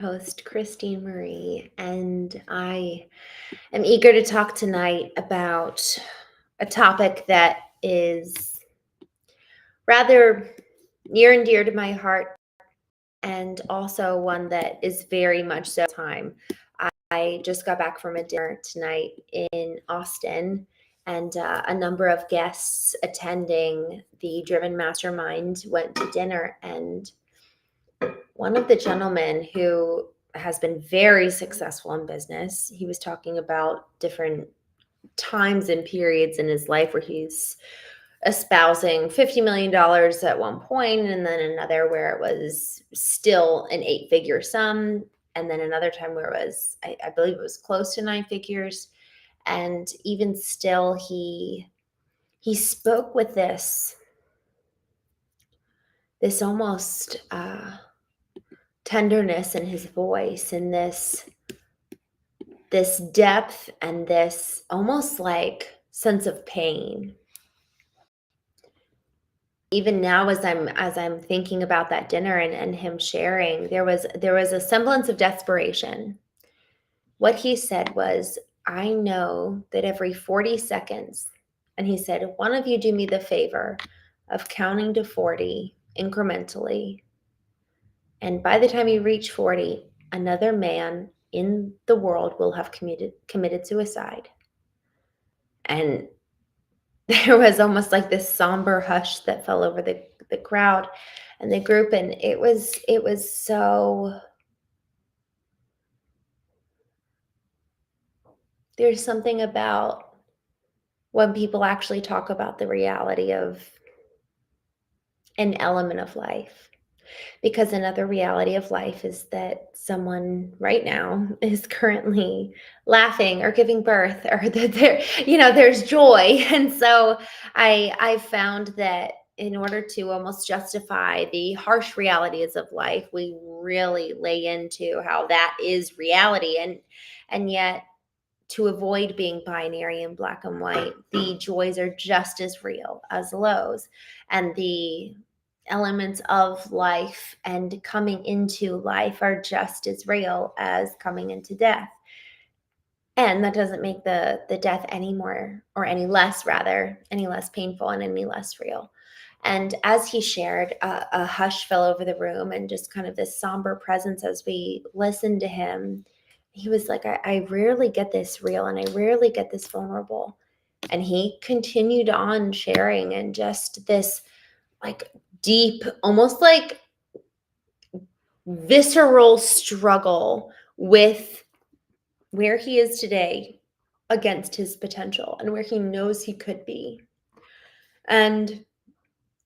Host Christine Marie, and I am eager to talk tonight about a topic that is rather near and dear to my heart, and also one that is very much so time. I just got back from a dinner tonight in Austin, and a number of guests attending the Driven Mastermind went to dinner, and one of the gentlemen who has been very successful in business, he was talking about different times and periods in his life where he's espousing $50 million at one point, and then another where it was still an 8-figure sum, and then another time where it was, I believe it was close to 9 figures. And even still, he spoke with this almost tenderness in his voice, and this depth and this almost like sense of pain. Even now, as I'm thinking about that dinner and him sharing, there was a semblance of desperation. What he said was, I know that every 40 seconds, and he said, one of you do me the favor of counting to 40 incrementally, and by the time you reach 40, another man in the world will have committed suicide. And there was almost like this somber hush that fell over the crowd and the group, and it was so, there's something about when people actually talk about the reality of an element of life. Because another reality of life is that someone right now is currently laughing or giving birth, or that there's joy. And so I found that in order to almost justify the harsh realities of life, we really lay into how that is reality. And yet, to avoid being binary and black and white, the joys are just as real as the lows, and the elements of life and coming into life are just as real as coming into death. And that doesn't make the death any more, or any less painful and any less real. And as he shared, a hush fell over the room, and just kind of this somber presence as we listened to him. He was like, I rarely get this real, and I rarely get this vulnerable. And he continued on sharing, and just this like deep, almost like visceral struggle with where he is today against his potential and where he knows he could be. And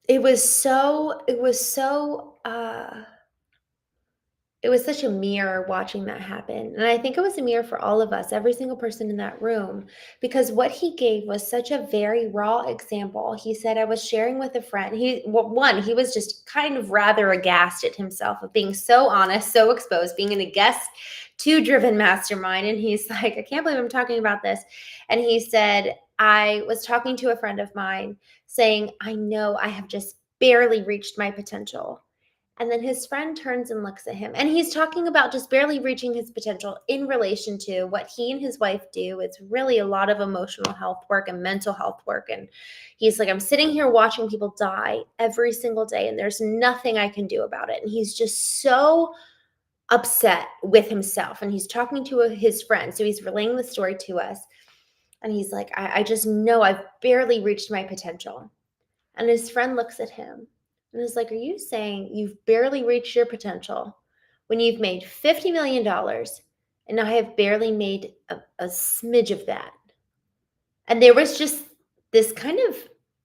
it was such a mirror watching that happen. And I think it was a mirror for all of us, every single person in that room, because what he gave was such a very raw example. He said, I was sharing with a friend. He was just kind of rather aghast at himself of being so honest, so exposed, being a guest to Driven Mastermind. And he's like, I can't believe I'm talking about this. And he said, I was talking to a friend of mine saying, I know I have just barely reached my potential. And then his friend turns and looks at him, and he's talking about just barely reaching his potential in relation to what he and his wife do. It's really a lot of emotional health work and mental health work. And he's like, I'm sitting here watching people die every single day, and there's nothing I can do about it. And he's just so upset with himself. And he's talking to his friend. So he's relaying the story to us. And he's like, I just know I've barely reached my potential. And his friend looks at him and is like, are you saying you've barely reached your potential when you've made $50 million and I have barely made a smidge of that? And there was just this kind of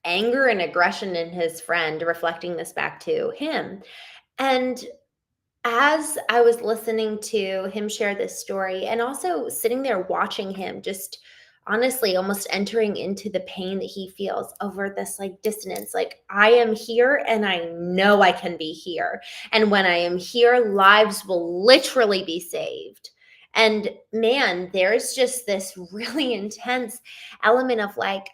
anger and aggression in his friend, reflecting this back to him. And as I was listening to him share this story, and also sitting there watching him just honestly almost entering into the pain that he feels over this like dissonance, like I am here and I know I can be here. And when I am here, lives will literally be saved. And man, there's just this really intense element of like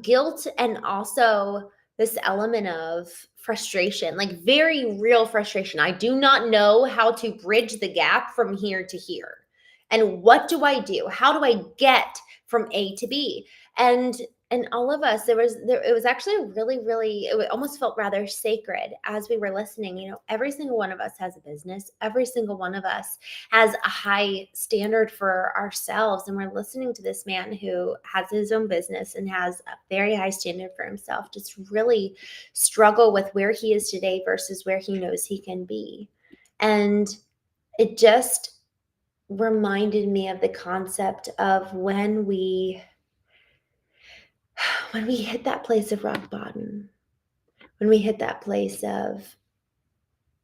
guilt, and also this element of frustration, like very real frustration. I do not know how to bridge the gap from here to here. And what do I do? How do I get from A to B? And all of us, it was actually really, it almost felt rather sacred as we were listening. You know, every single one of us has a business. Every single one of us has a high standard for ourselves. And we're listening to this man who has his own business and has a very high standard for himself, just really struggle with where he is today versus where he knows he can be. And it just reminded me of the concept of when we hit that place of rock bottom, when we hit that place of,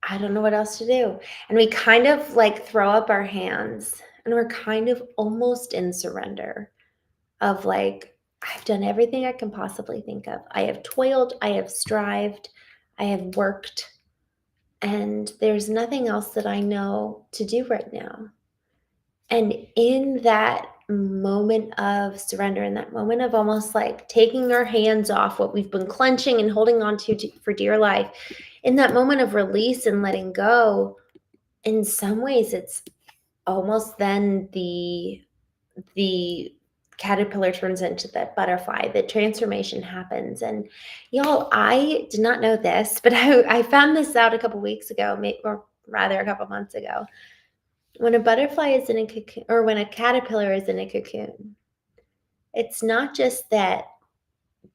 I don't know what else to do. And we kind of like throw up our hands and we're kind of almost in surrender of like, I've done everything I can possibly think of. I have toiled, I have strived, I have worked, and there's nothing else that I know to do right now. And in that moment of surrender, in that moment of almost like taking our hands off what we've been clenching and holding on to for dear life, in that moment of release and letting go, in some ways it's almost then the caterpillar turns into the butterfly. The transformation happens. And y'all, I did not know this, but I found this out a couple weeks ago, or rather a couple months ago. When a butterfly is in a cocoon, or when a caterpillar is in a cocoon, it's not just that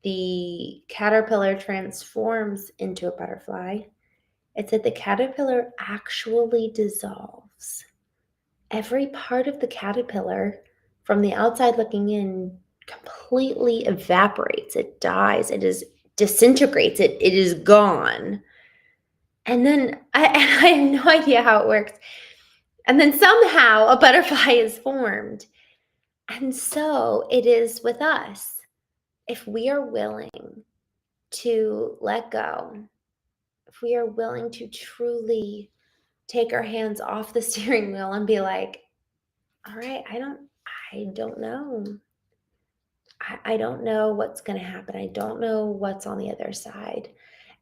the caterpillar transforms into a butterfly, it's that the caterpillar actually dissolves. Every part of the caterpillar from the outside looking in completely evaporates. It dies. It disintegrates. It is gone. And then I have no idea how it works. And then somehow a butterfly is formed. And so it is with us. If we are willing to let go, if we are willing to truly take our hands off the steering wheel and be like, all right, I don't know. I don't know what's going to happen. I don't know what's on the other side.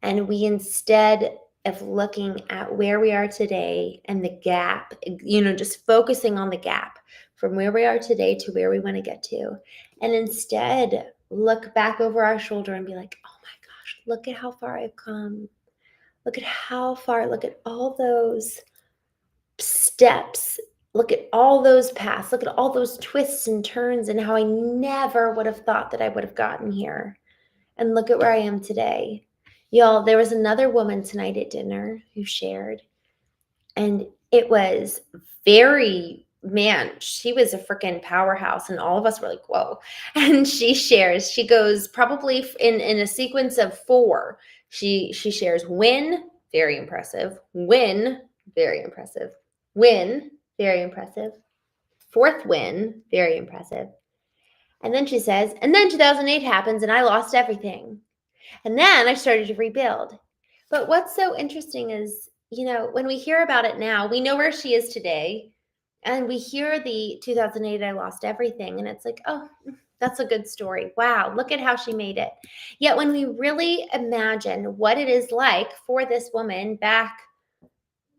And we, instead of looking at where we are today and the gap, just focusing on the gap from where we are today to where we want to get to, and instead look back over our shoulder and be like, oh my gosh, look at how far I've come. Look at how far, look at all those steps. Look at all those paths. Look at all those twists and turns and how I never would have thought that I would have gotten here. And look at where I am today. Y'all, there was another woman tonight at dinner who shared, and it was she was a freaking powerhouse, and all of us were like, whoa. And she goes, probably in a sequence of 4, she shares win, very impressive, win, very impressive, win, very impressive, 4th win, very impressive. And then she says, and then 2008 happens and I lost everything. And then I started to rebuild. But what's so interesting is, when we hear about it now, we know where she is today. And we hear the 2008, I lost everything. And it's like, oh, that's a good story. Wow, look at how she made it. Yet when we really imagine what it is like for this woman back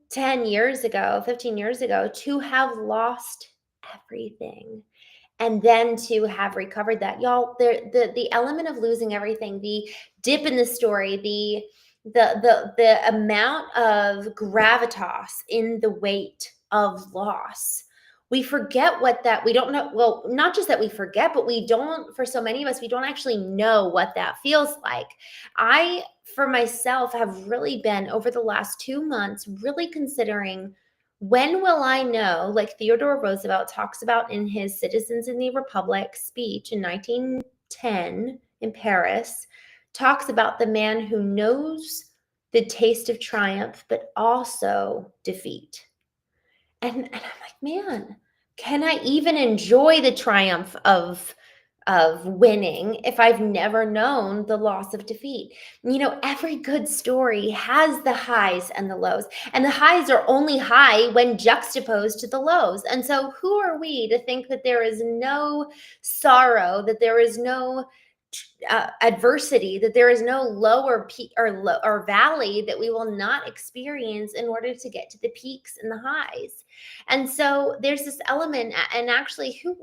10 years ago, 15 years ago, to have lost everything and then to have recovered that, y'all, the element of losing everything, the dip in the story, the amount of gravitas in the weight of loss. We forget we don't know. Well, not just that we forget, but for so many of us, we don't actually know what that feels like. I, for myself, have really been over the last 2 months, really considering, when will I know, like Theodore Roosevelt talks about in his Citizens in the Republic speech in 1910 in Paris, talks about the man who knows the taste of triumph, but also defeat. And I'm like, man, can I even enjoy the triumph of winning if I've never known the loss of defeat? Every good story has the highs and the lows, and the highs are only high when juxtaposed to the lows. And so who are we to think that there is no sorrow, that there is no adversity, that there is no lower peak or valley that we will not experience in order to get to the peaks and the highs. And so there's this element, and actually, who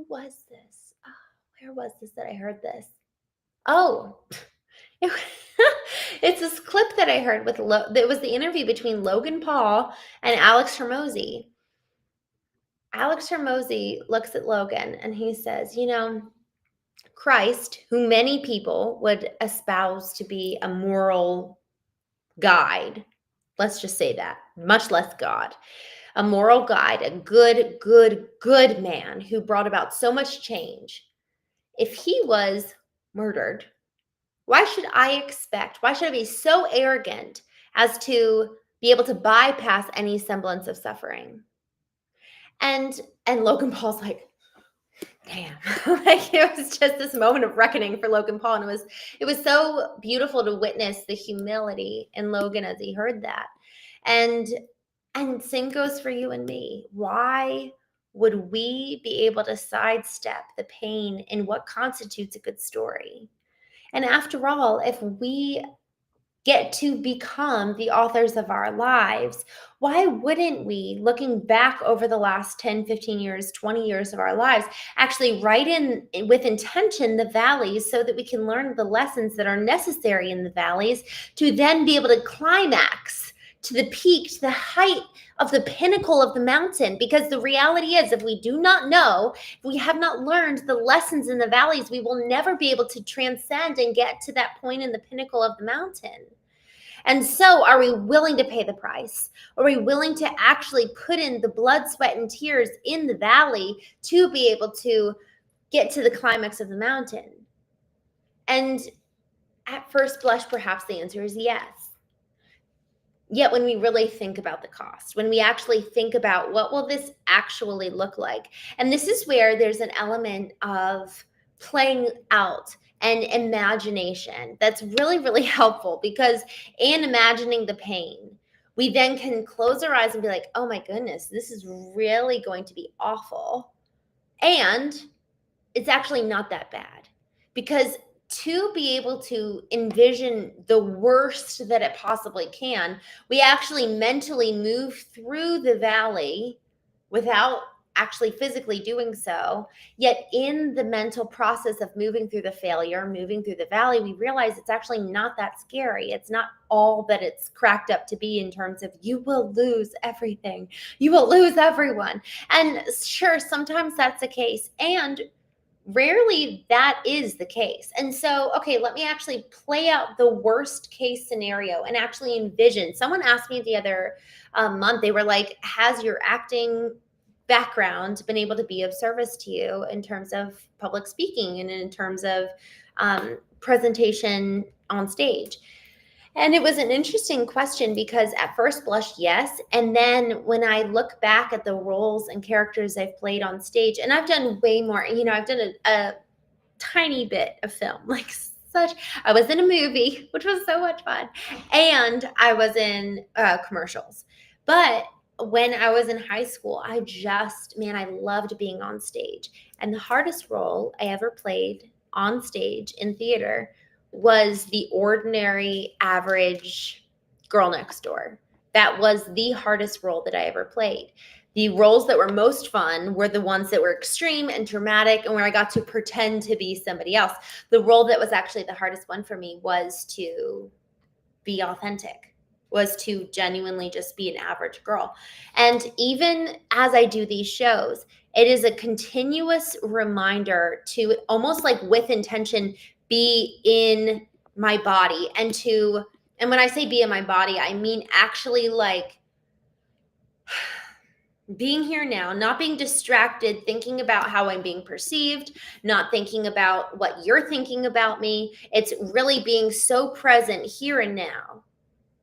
was this? Oh, where was this that I heard this? Oh, it it's this clip that I heard with it was the interview between Logan Paul and Alex Hormozy. Alex Hormozy looks at Logan and he says, Christ, who many people would espouse to be a moral guide, let's just say that, much less God, a moral guide, a good man who brought about so much change. If he was murdered, why should I be so arrogant as to be able to bypass any semblance of suffering? And Logan Paul's like, damn. Like, it was just this moment of reckoning for Logan Paul. And it was so beautiful to witness the humility in Logan as he heard that. And same goes for you and me. Why would we be able to sidestep the pain in what constitutes a good story? And after all, if we get to become the authors of our lives, why wouldn't we, looking back over the last 10, 15 years, 20 years of our lives, actually write in with intention the valleys so that we can learn the lessons that are necessary in the valleys to then be able to climax to the peak, to the height of the pinnacle of the mountain? Because the reality is, if we do not know, if we have not learned the lessons in the valleys, we will never be able to transcend and get to that point in the pinnacle of the mountain. And so, are we willing to pay the price? Are we willing to actually put in the blood, sweat, and tears in the valley to be able to get to the climax of the mountain? And at first blush, perhaps the answer is yes. Yet when we really think about the cost, when we actually think about what will this actually look like, and this is where there's an element of playing out and imagination that's really, really helpful, because in imagining the pain, we then can close our eyes and be like, oh my goodness, this is really going to be awful. And it's actually not that bad, because to be able to envision the worst that it possibly can, we actually mentally move through the valley without actually physically doing so. Yet in the mental process of moving through the failure, moving through the valley, we realize it's actually not that scary. It's not all that it's cracked up to be in terms of you will lose everything. You will lose everyone. And sure, sometimes that's the case. And rarely that is the case. And so, okay, let me actually play out the worst case scenario and actually envision. Someone asked me the other month, they were like, has your acting background been able to be of service to you in terms of public speaking and in terms of presentation on stage? And it was an interesting question, because at first blush, yes. And then when I look back at the roles and characters I've played on stage, and I've done way more, I've done a tiny bit of film, I was in a movie, which was so much fun. And I was in commercials. But when I was in high school, I loved being on stage. And the hardest role I ever played on stage in theater was the ordinary, average girl next door. That was the hardest role that I ever played. The roles that were most fun were the ones that were extreme and dramatic and where I got to pretend to be somebody else. The role that was actually the hardest one for me was to be authentic, was to genuinely just be an average girl. And even as I do these shows, it is a continuous reminder to, almost like with intention, be in my body. And when I say be in my body, I mean actually like being here now, not being distracted, thinking about how I'm being perceived, not thinking about what you're thinking about me. It's really being so present here and now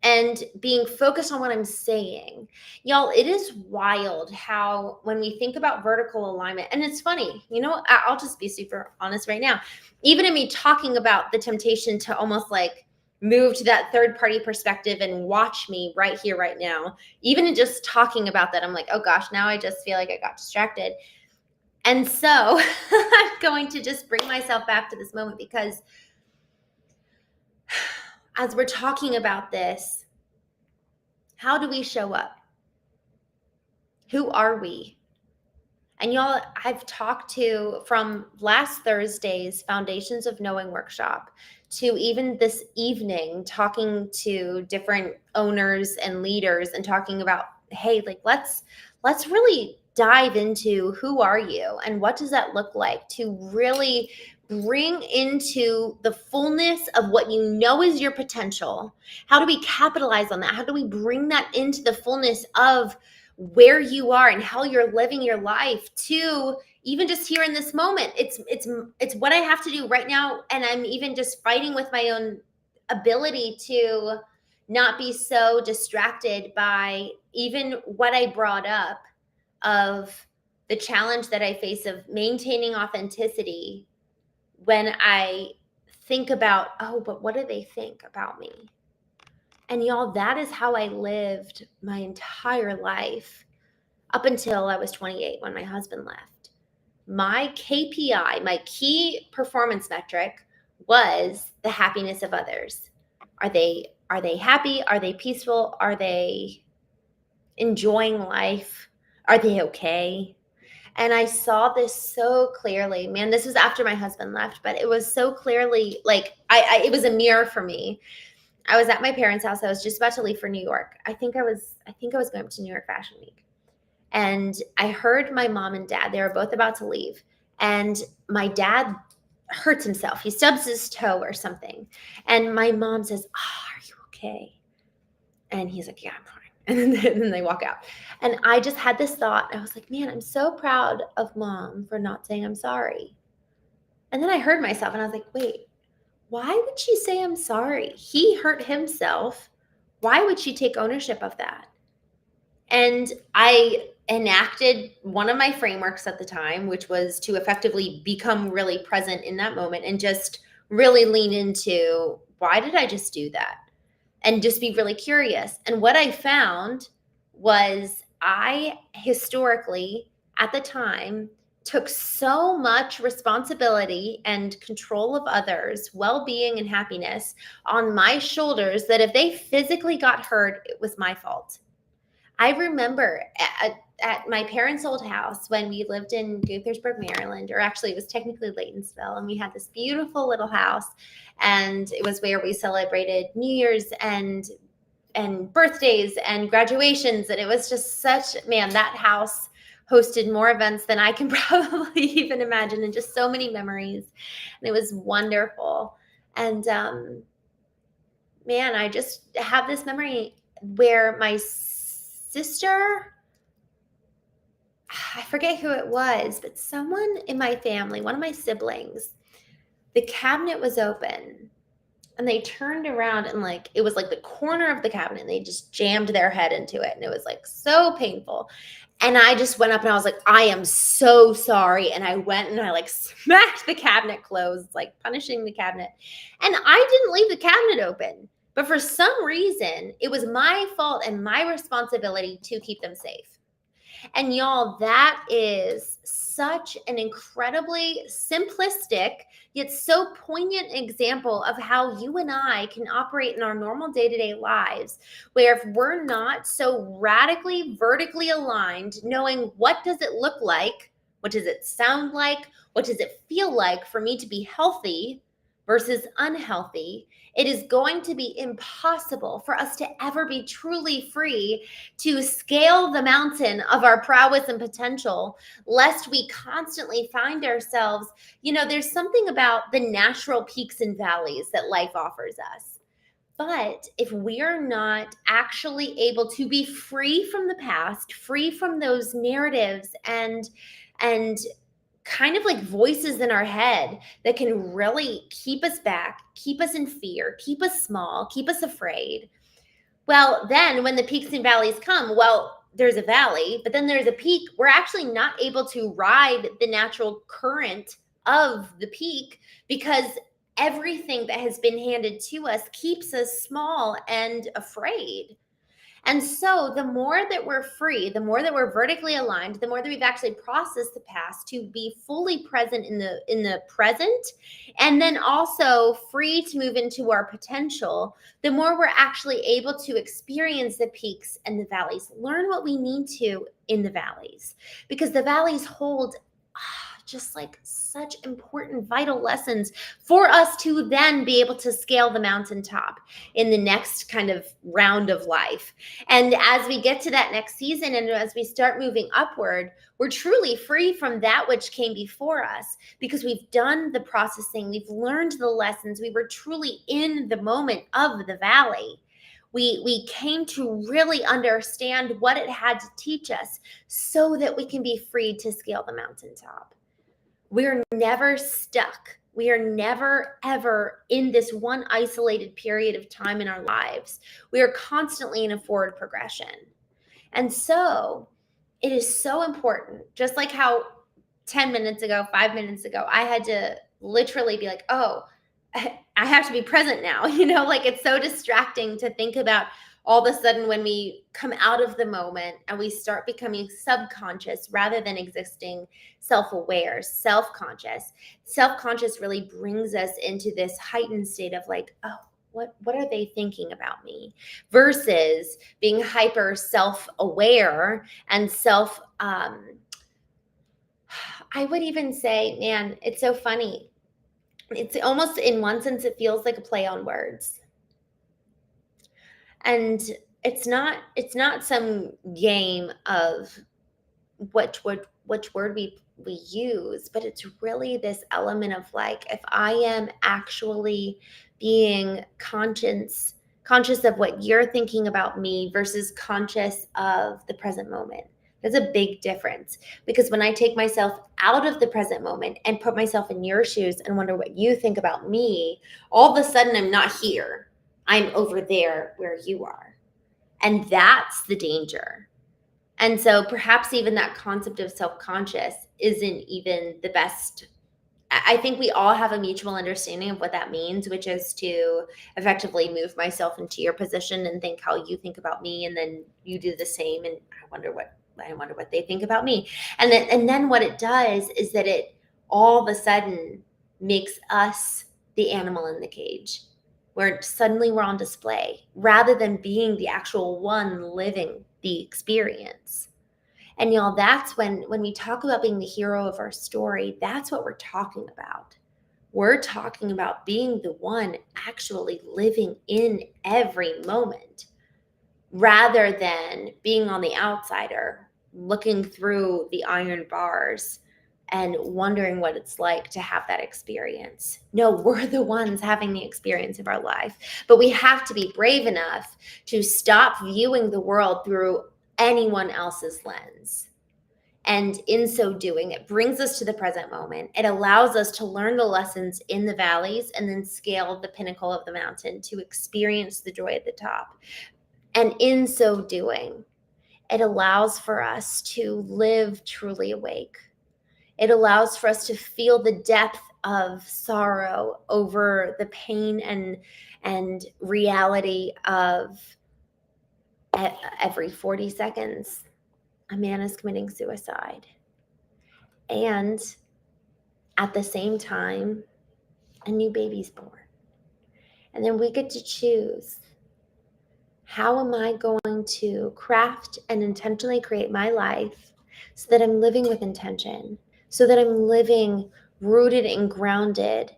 and being focused on what I'm saying. Y'all, it is wild how when we think about vertical alignment, and it's funny, I'll just be super honest right now. Even in me talking about the temptation to almost like move to that third party perspective and watch me right here, right now, even in just talking about that, I'm like, oh gosh, now I just feel like I got distracted. And so I'm going to just bring myself back to this moment, because as we're talking about this, how do we show up? Who are we? And y'all, I've talked to, from last Thursday's Foundations of Knowing workshop to even this evening, talking to different owners and leaders and talking about, hey, like, let's really dive into who are you and what does that look like to really bring into the fullness of what you know is your potential. How do we capitalize on that? How do we bring that into the fullness of where you are and how you're living your life, to even just here in this moment? It's what I have to do right now, and I'm even just fighting with my own ability to not be so distracted by even what I brought up of the challenge that I face of maintaining authenticity when I think about, oh, but what do they think about me? And y'all, that is how I lived my entire life up until I was 28 when my husband left. My KPI, my key performance metric, was the happiness of others. Are they happy? Are they peaceful? Are they enjoying life? Are they okay? And I saw this so clearly. Man, this was after my husband left, but it was so clearly like it was a mirror for me. I was at my parents' house. I was just about to leave for New York. I think I was going to New York Fashion Week. And I heard my mom and dad, they were both about to leave. And my dad hurts himself. He stubs his toe or something. And my mom says, "Oh, are you okay?" And he's like, "Yeah, I'm fine." And then they walk out. And I just had this thought. I was like, man, I'm so proud of mom for not saying I'm sorry. And then I heard myself and I was like, wait, why would she say I'm sorry? He hurt himself. Why would she take ownership of that? And I enacted one of my frameworks at the time, which was to effectively become really present in that moment and just really lean into, why did I just do that? And just be really curious. And what I found was, I historically, at the time, took so much responsibility and control of others' well-being and happiness on my shoulders that if they physically got hurt, it was my fault. I remember at my parents' old house when we lived in Gaithersburg, Maryland, or actually it was technically Laytonsville, and we had this beautiful little house, and it was where we celebrated New Year's and birthdays and graduations, and it was just such, man, that house hosted more events than I can probably even imagine, and just so many memories, and it was wonderful. And man, I just have this memory where my sister, I forget who it was, but someone in my family, one of my siblings, the cabinet was open and they turned around and like, it was like the corner of the cabinet and they just jammed their head into it. And it was like so painful. And I just went up and I was like, I am so sorry. And I went and I like smacked the cabinet closed, like punishing the cabinet. And I didn't leave the cabinet open. But for some reason, it was my fault and my responsibility to keep them safe. And y'all, that is such an incredibly simplistic, yet so poignant example of how you and I can operate in our normal day-to-day lives, where if we're not so radically vertically aligned, knowing what does it look like, what does it sound like, what does it feel like for me to be healthy versus unhealthy, it is going to be impossible for us to ever be truly free to scale the mountain of our prowess and potential, lest we constantly find ourselves, there's something about the natural peaks and valleys that life offers us. But if we're not actually able to be free from the past, free from those narratives and kind of like voices in our head that can really keep us back, keep us in fear, keep us small, keep us afraid, well, then when the peaks and valleys come, well, there's a valley, but then there's a peak. We're actually not able to ride the natural current of the peak because everything that has been handed to us keeps us small and afraid. And so the more that we're free, the more that we're vertically aligned, the more that we've actually processed the past to be fully present in the present, and then also free to move into our potential, the more we're actually able to experience the peaks and the valleys, learn what we need to in the valleys, because the valleys hold just like such important vital lessons for us to then be able to scale the mountaintop in the next kind of round of life. And as we get to that next season and as we start moving upward, we're truly free from that which came before us, because we've done the processing, we've learned the lessons, we were truly in the moment of the valley. We came to really understand what it had to teach us so that we can be free to scale the mountaintop. We're never stuck. We are never, ever in this one isolated period of time in our lives. We are constantly in a forward progression. And so it is so important, just like how 10 minutes ago, 5 minutes ago, I had to literally be like, oh, I have to be present now. Like it's so distracting to think about all of a sudden when we come out of the moment and we start becoming subconscious rather than existing self-aware, self-conscious. Self-conscious really brings us into this heightened state of like, oh, what are they thinking about me? Versus being hyper self-aware and I would even say, man, it's so funny. It's almost, in one sense, it feels like a play on words. And it's not some game of which word we use, but it's really this element of like, if I am actually being conscious of what you're thinking about me versus conscious of the present moment. There's a big difference, because when I take myself out of the present moment and put myself in your shoes and wonder what you think about me, all of a sudden I'm not here. I'm over there where you are. And that's the danger. And so perhaps even that concept of self-conscious isn't even the best. I think we all have a mutual understanding of what that means, which is to effectively move myself into your position and think how you think about me, and then you do the same, and I wonder what they think about me. And then what it does is that it all of a sudden makes us the animal in the cage, where suddenly we're on display rather than being the actual one living the experience. And y'all, that's when we talk about being the hero of our story, that's what we're talking about. We're talking about being the one actually living in every moment, rather than being on the outsider, looking through the iron bars and wondering what it's like to have that experience. No, we're the ones having the experience of our life. But we have to be brave enough to stop viewing the world through anyone else's lens. And in so doing, it brings us to the present moment. It allows us to learn the lessons in the valleys and then scale the pinnacle of the mountain to experience the joy at the top. And in so doing, it allows for us to live truly awake. It allows for us to feel the depth of sorrow over the pain and reality of every 40 seconds, a man is committing suicide. And at the same time, a new baby's born. And then we get to choose, how am I going to craft and intentionally create my life so that I'm living with intention, so that I'm living rooted and grounded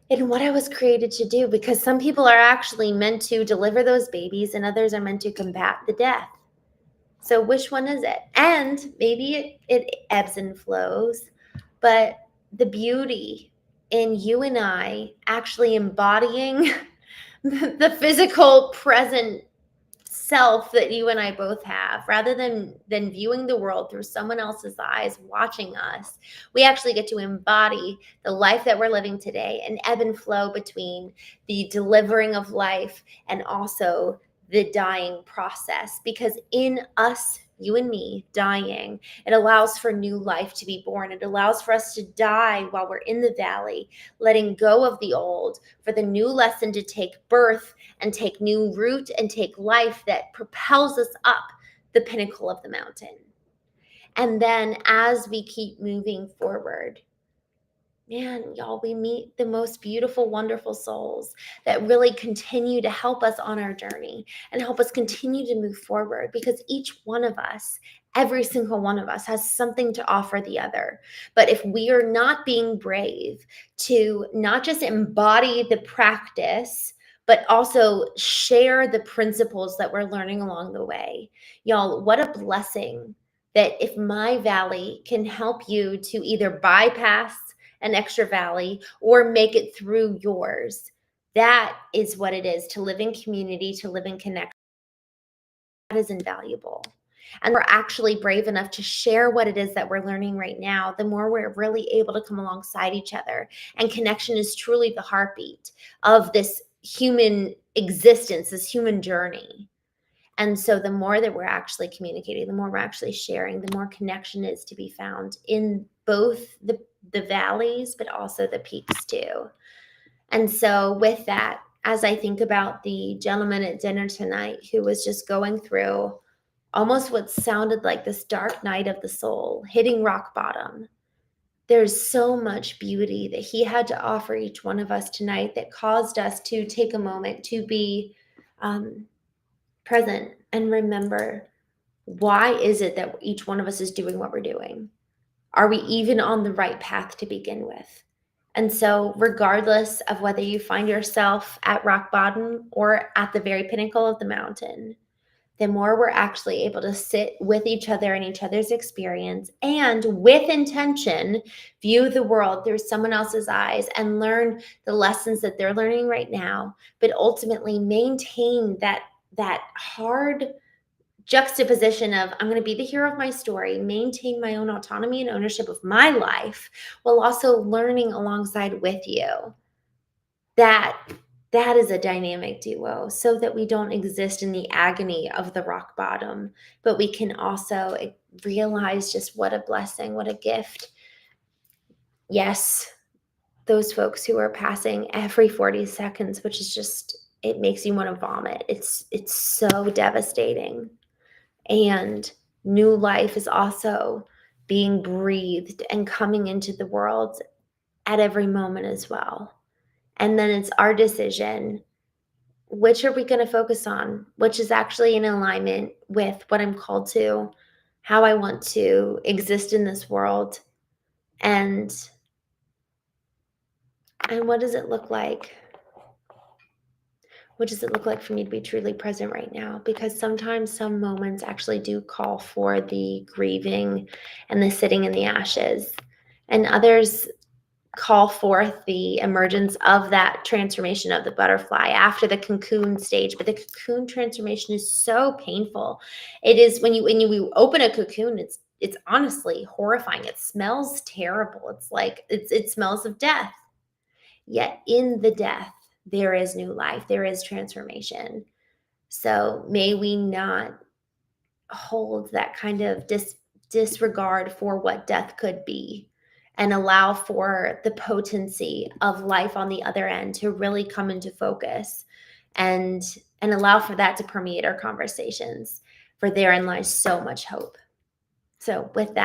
in what I was created to do? Because some people are actually meant to deliver those babies and others are meant to combat the death. So which one is it? And maybe it ebbs and flows, but the beauty in you and I actually embodying the physical present self that you and I both have, rather than viewing the world through someone else's eyes watching us, we actually get to embody the life that we're living today and ebb and flow between the delivering of life and also the dying process. Because in us you and me, dying. It allows for new life to be born. It allows for us to die while we're in the valley, letting go of the old, for the new lesson to take birth and take new root and take life that propels us up the pinnacle of the mountain. And then as we keep moving forward, man, y'all, we meet the most beautiful, wonderful souls that really continue to help us on our journey and help us continue to move forward, because each one of us, every single one of us, has something to offer the other. But if we are not being brave to not just embody the practice, but also share the principles that we're learning along the way, y'all, what a blessing that if my valley can help you to either bypass an extra valley or make it through yours. That is what it is to live in community, to live in connection. That is invaluable. And we're actually brave enough to share what it is that we're learning right now, the more we're really able to come alongside each other. And connection is truly the heartbeat of this human existence, this human journey. And so the more that we're actually communicating, the more we're actually sharing, the more connection is to be found in both the valleys, but also the peaks too. And so with that, as I think about the gentleman at dinner tonight who was just going through almost what sounded like this dark night of the soul, hitting rock bottom, there's so much beauty that he had to offer each one of us tonight that caused us to take a moment to be present and remember, why is it that each one of us is doing what we're doing? Are we even on the right path to begin with? And so regardless of whether you find yourself at rock bottom or at the very pinnacle of the mountain, the more we're actually able to sit with each other and each other's experience, and with intention, view the world through someone else's eyes and learn the lessons that they're learning right now, but ultimately maintain that hard juxtaposition of, I'm going to be the hero of my story, maintain my own autonomy and ownership of my life, while also learning alongside with you. That is a dynamic duo, so that we don't exist in the agony of the rock bottom, but we can also realize just what a blessing, what a gift. Yes, those folks who are passing every 40 seconds, which is just, it makes you want to vomit. It's so devastating. And new life is also being breathed and coming into the world at every moment as well. And then it's our decision, which are we going to focus on, which is actually in alignment with what I'm called to, how I want to exist in this world, and what does it look like? What does it look like for me to be truly present right now? Because sometimes some moments actually do call for the grieving and the sitting in the ashes, and others call forth the emergence of that transformation of the butterfly after the cocoon stage. But the cocoon transformation is so painful. It is, when you open a cocoon, it's honestly horrifying. It smells terrible. It's like it smells of death. Yet in the death, there is new life. There is transformation. So may we not hold that kind of disregard for what death could be, and allow for the potency of life on the other end to really come into focus, and allow for that to permeate our conversations, for therein lies so much hope. So with that,